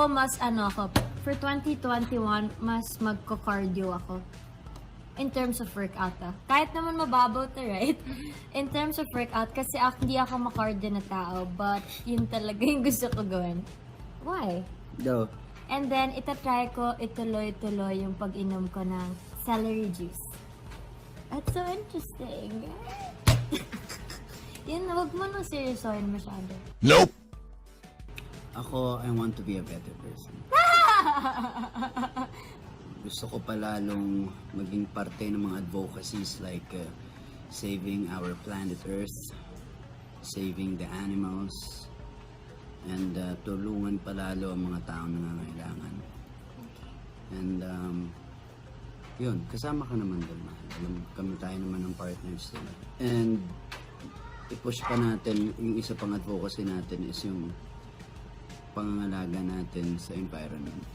mas for 2021, mas magko-cardio ako. In terms of workout Kahit naman mababaw right? In terms of workout, kasi hindi ako makardio na tao, but yun talaga yung gusto ko gawin. Why? Go. And then, itatry ko ituloy-tuloy yung pag-inom ko ng celery juice. That's so interesting. Yun, huwag mo nang seryosohin masyado. Nope. Ako, I want to be a better person. Gusto ko pa lalong maging parte ng mga advocacies like saving our planet Earth, saving the animals, and tulungan pa lalo ang mga taong nangangailangan. And yun, kasama ka naman doon, mahal. Kami tayo naman ng partners nila. And i-push pa natin, yung isa pang advocacy natin is yung pangangalaga natin sa environment,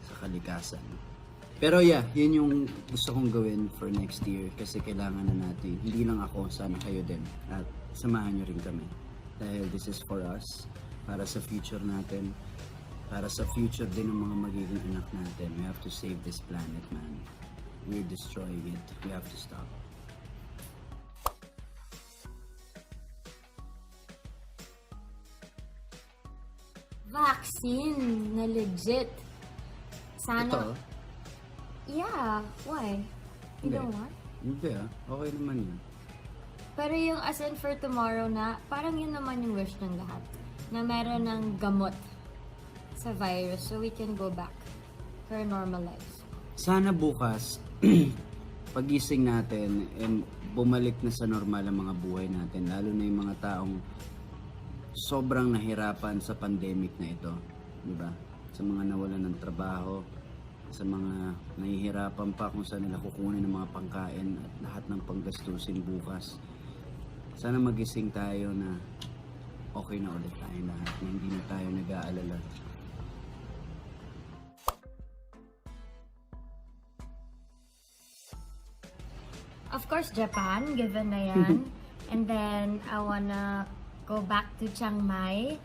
sa kalikasan. Pero yeah, yun yung gusto kong gawin for next year kasi kailangan na natin, hindi lang ako, sana kayo din, at samahan nyo rin kami. Dahil this is for us, para sa future natin, para sa future din ng mga magiging anak natin. We have to save this planet, man. We're destroying it. We have to stop. Vaccine na legit. Sana. Ito? Yeah, why? You don't want? Hindi okay naman yun. Pero yung as in for tomorrow na, parang yun naman yung wish ng lahat. Na meron ng gamot sa virus so we can go back to our normal lives. Sana bukas, pagising natin, bumalik na sa normal ang mga buhay natin. Lalo na yung mga taong sobrang nahirapan sa pandemic na ito. Diba? Sa mga nawalan ng trabaho, sa mga nahihirapan pa kung saan nila kukunin ng mga pangkain at lahat ng panggastusin bukas. Sana magising tayo na okay na ulit tayo lahat, na hindi na tayo nag-aalala. Of course, Japan, given na yan. And then, I wanna go back to Chiang Mai.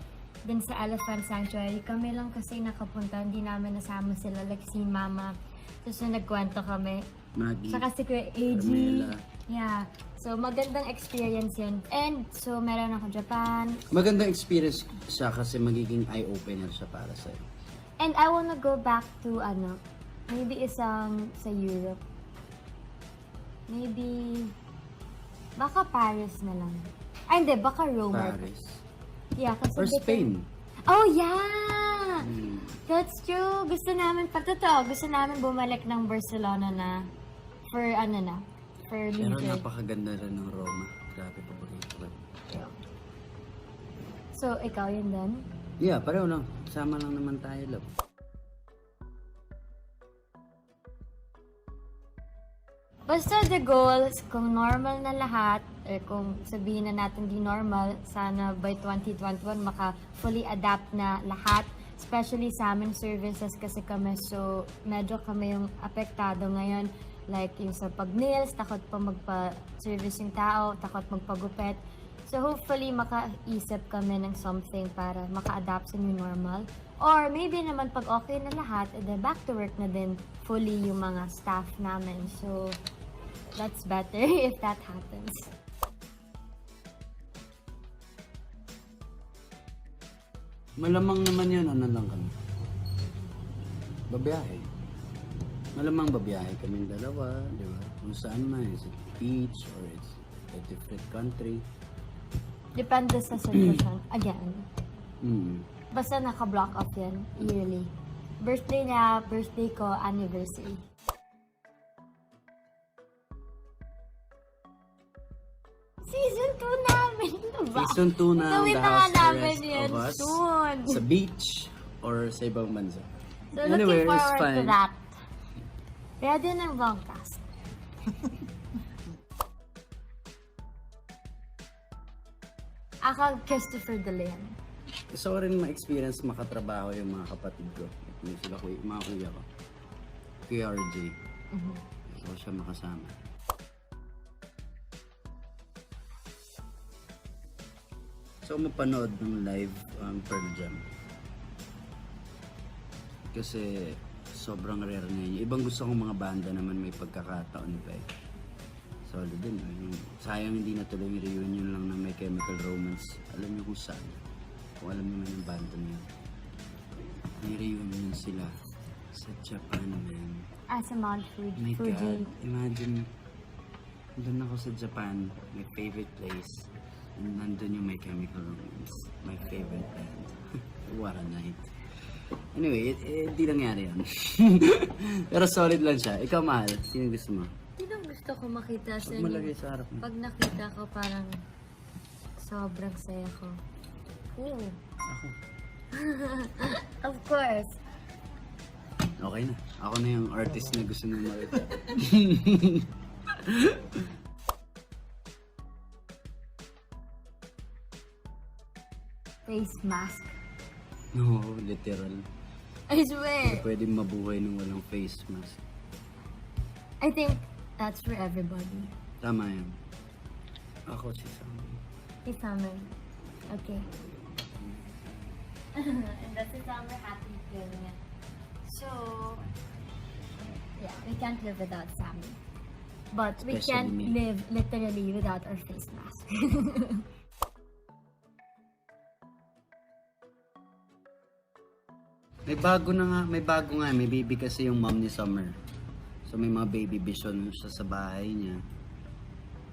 Then sa Elephant Sanctuary, kami lang kasi nakapunta, hindi namin nasama sila, like si Mama. So nagkwento kami. Maggie, Saka si Kuya AG. Carmela. Yeah. So magandang experience yun. And so meron ako Japan. Magandang experience siya kasi magiging eye-opener siya para sa'yo. And I wanna go back to maybe isang sa Europe. Maybe, baka Paris na lang. Ay hindi, baka Rome. Paris. Yeah, kasi Or Spain. Oh, yeah! That's true. Gusto namin bumalik ng Barcelona na for for Pero leisure. napakaganda rin ng Roma. Grabe, paborito ko. So, ikaw yun din? Yeah, pareho lang. Sama lang naman tayo, love. Basta the goals, kung normal na lahat, or kung sabihin na natin di normal, sana by 2021 maka-fully adapt na lahat. Especially sa amin services kasi kami, so medyo kami yung apektado ngayon. Like yung sa pag-nails, takot pa magpa-service yung tao, takot magpagupit. So hopefully makaisip kami ng something para maka-adapt sa new normal. Or maybe naman pag okay na lahat, then back to work na din fully yung mga staff namin. So that's better if that happens. Malamang naman yun, ano lang kami. Babiyahe. Malamang babiyahe kaming dalawa, di ba? Kung saan man, it's a beach or it's a different country. Depende sa sitwasyon. Again. Mm. Basta naka-block off yan, yearly. Birthday niya, birthday ko, anniversary. Season 2 namin, diba? Season 2 na Gawin The na nga House, the namin Rest yun of Us. soon. Sa beach or sa ibang bansa. So Anyway, looking it's forward to fine. that. Ready na ang Vlogcast. Ako, Christopher De Leon. Gusto ko rin ma-experience makatrabaho yung mga kapatid ko. Yung sila, mga kuya ko. Kuya RJ. Gusto ko siya makasama. So, mapanood ng live Pearl Jam. Kasi sobrang rare na yun. Ibang gusto kong mga banda naman may pagkakataon pa eh. Solid din. Sayang hindi natuloy yung reunion lang na may Chemical Romance. Alam niyo kung saan. Kung alam niyo man yung banda niya. May reunion sila sa Japan, man. Sa Mount Fuji. My God, imagine, nandun ako sa Japan, my favorite place. And nandun yung My Chemical Romance, my favorite band. What a night. Anyway, di nangyari yan. Pero solid lang siya. Ikaw, mahal, sino gusto mo? Sino gusto ko makita sa Huwag malagay sa harap mo. Pag nakita ko, parang sobrang saya ko. Ooh. Ako. Of course. Okay na. Ako na yung artist na gusto nyo makita. Face mask. No, literal. I swear. Pwede mabuhay nung walang face mask. I think that's for everybody. Tama yan. Ako si Sam. Si Summer. Okay. And that's the Summer happy feeling. So, yeah, we can't live without Sammy. But we Especially can't me. live literally without our face mask. May bago nga, may baby kasi yung mom ni Summer. So may mga baby vision siya sa bahay niya.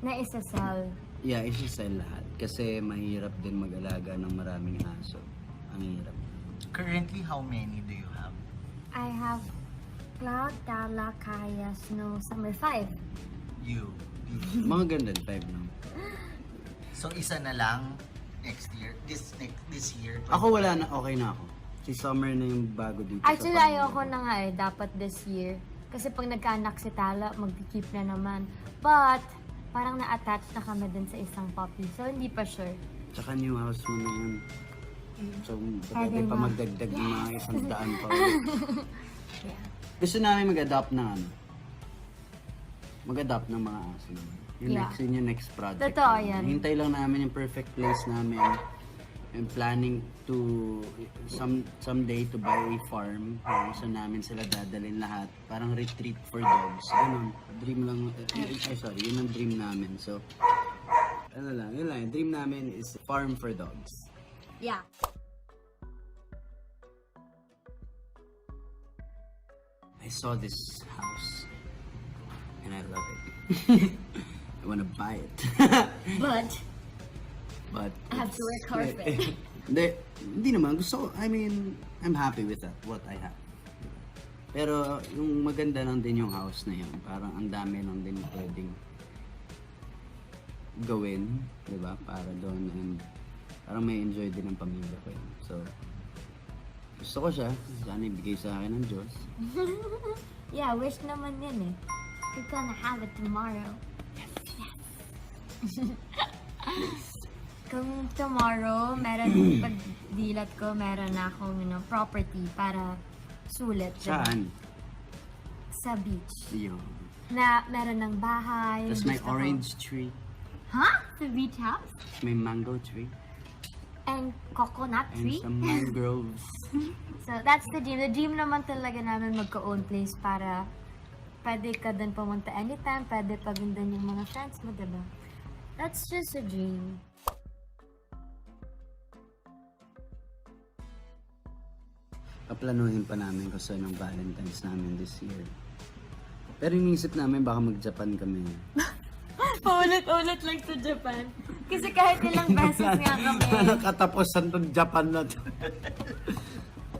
Na isasal. Yeah, isa-sell lahat. Kasi mahirap din mag-alaga ng maraming aso. Ang hirap. Currently, how many do you have? I have Cloud, Tala, Kaya, Snow, Summer 5. You. Mga ganda, 5 lang. So, isa na lang next year? This year? Ako wala na, okay na ako. Si Summer na yung bago dito. Actually, sa ayoko na nga eh. Dapat this year. Kasi pag nagkaanak si Tala, mag-keep na naman. But, parang na-attach na kami dun sa isang puppy. So, hindi pa sure. Tsaka new house mo na yun. So, pwede Pwede pa na. magdagdag ng mga 100 pa ulit. Yeah. Gusto namin mag-adopt ng ano? Mag-adopt ng mga aso naman. Yung Yeah. next, yun yung next project. Totoo namin. yan. Hintay lang namin yung perfect place namin. I'm planning to someday to buy a farm. Kung namin sila dadalhin lahat. Parang retreat for dogs. Ganun. Dream lang. Sorry. Yun ang dream namin. So, ano lang. Yun lang. Yung dream namin is farm for dogs. Yeah. I saw this house and I love it. I wanna buy it. But, But I have to work hard for it. Hindi naman. Gusto ko, I mean, I'm happy with that, what I have. Pero yung maganda lang din yung house na yun. Parang ang dami lang din pwedeng gawin, di ba? Para doon and parang may enjoy din ang pamilya ko yun. So, gusto ko siya. Sana ibigay sa akin ng Diyos. Yeah, wish naman yan eh. We're gonna have it tomorrow. Yes. Kung tomorrow, meron, pag dilat ko, meron na akong property para sulit. diba? Saan? Sa beach. Yun. Na meron ng bahay. Tapos may gusto ko- orange tree. Huh? The beach house? May mango tree. And coconut And tree? some mangroves. So, that's the dream. The dream naman talaga namin magka-own place para pwede ka dun pumunta anytime, pwede pagundan yung mga friends mo, diba? That's just a dream. Kaplanuhin pa namin kung saan ang Valentine's namin this year. Pero iniisip namin baka mag-Japan kami. Paulit-ulit lang sa Japan. Kasi kahit ilang beses nga kami, Katapusan tong Japan na to.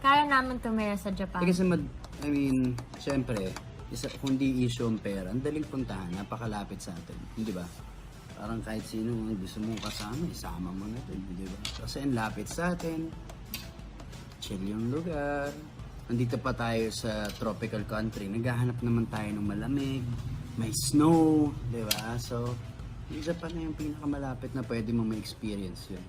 kaya namin tumira sa Japan. Kasi I mean, syempre, kung di issue ang pera, ang daling puntahan, napakalapit sa atin. Hindi ba? Parang kahit sino ang gusto mong kasama, isama mo na din, di ba? Kasi ang lapit sa atin, chill yung lugar. Nandito pa tayo sa tropical country, naghahanap naman tayo ng malamig, may snow, di ba? So, yung Japan na yung pinakamalapit na pwede mong ma-experience yun.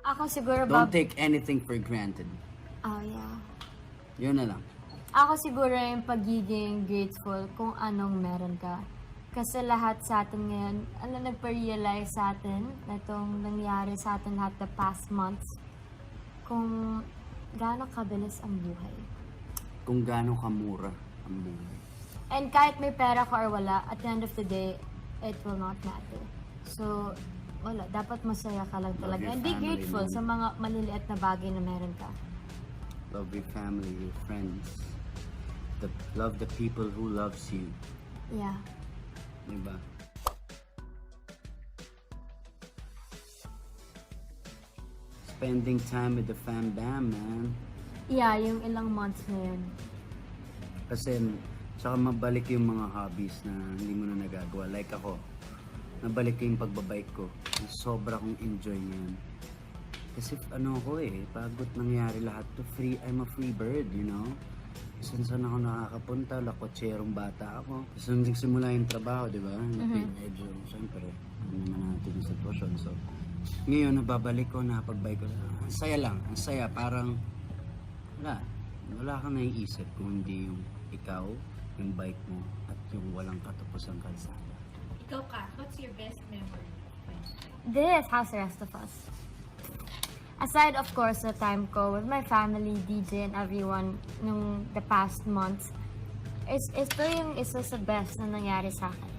Ako siguro, Don't take anything for granted. Oh, yeah. Yun na lang. Ako siguro yung pagiging grateful kung anong meron ka. Kasi lahat sa atin ngayon, nagpa-realize sa atin na itong nangyari sa atin lahat the past months, kung gaano kabilis ang buhay. Kung gaano kamura ang buhay. And kahit may pera ka or wala, at the end of the day, it will not matter. So, wala. Dapat masaya ka lang Love talaga. your And be family, grateful man. sa mga maliliit na bagay na meron ka. Love your family, your friends. Love the people who loves you. Yeah. Diba? Spending time with the fam bam, man. Yeah, yung ilang months na yun. Kasi, saka mabalik yung mga hobbies na hindi mo na nagagawa. Like ako, nabalik ko yung pagbabike ko. Sobra kong enjoy ngayon. Kasi ano ko pagod nangyari lahat to. I'm a free bird, you know? Saan ako nakakapunta, lakotserong bata ako. Tapos nung nagsimula yung trabaho, di ba? Medyo, siyempre, ano naman natin yung sitwasyon. So, ngayon, nababalik ko, nakapag-bike ko. Ang saya lang, ang saya. Parang, wala kang naiisip kung hindi yung ikaw, yung bike mo, at yung walang katapusang kalsada. Ikaw ka, what's your best memory? This, how's the rest of us? Aside, of course, the time ko with my family, DJ, and everyone nung the past months, ito yung isa sa best na nangyari sa akin.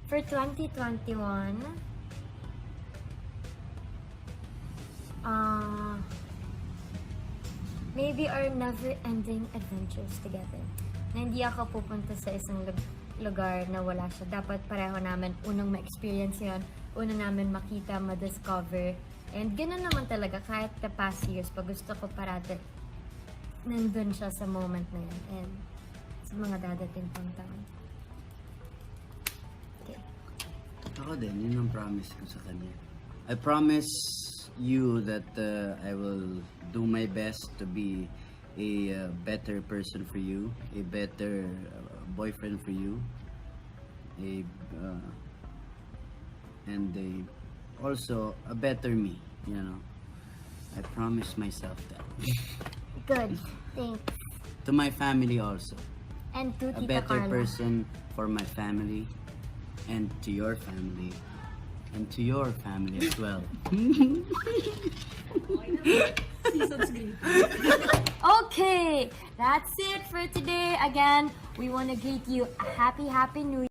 For 2021, maybe our never-ending adventures together. Na hindi ako pupunta sa isang lugar na wala siya. Dapat pareho namin unang ma-experience yun, una namin makita, ma-discover. And ganoon naman talaga kahit the past years, pag gusto ko parati, nandun siya sa moment na yun. And sa mga dadating pang taon. Okay. Ako din, yun ang promise ko sa kanya. I promise you that I will do my best to be a better person for you, a better boyfriend for you, also a better me, you know. I promise myself that. Good. Thanks. To my family also. And to A Tita better Carla. person for my family, and to your family, and to your family as well. Okay, that's it for today. Again, we want to greet you a happy New Year.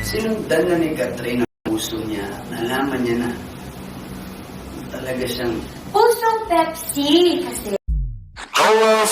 Sinundan na ni Katrina ang puso niya. Nalaman niya na talaga siyang Pusong Pepsi kasi. Oh, well,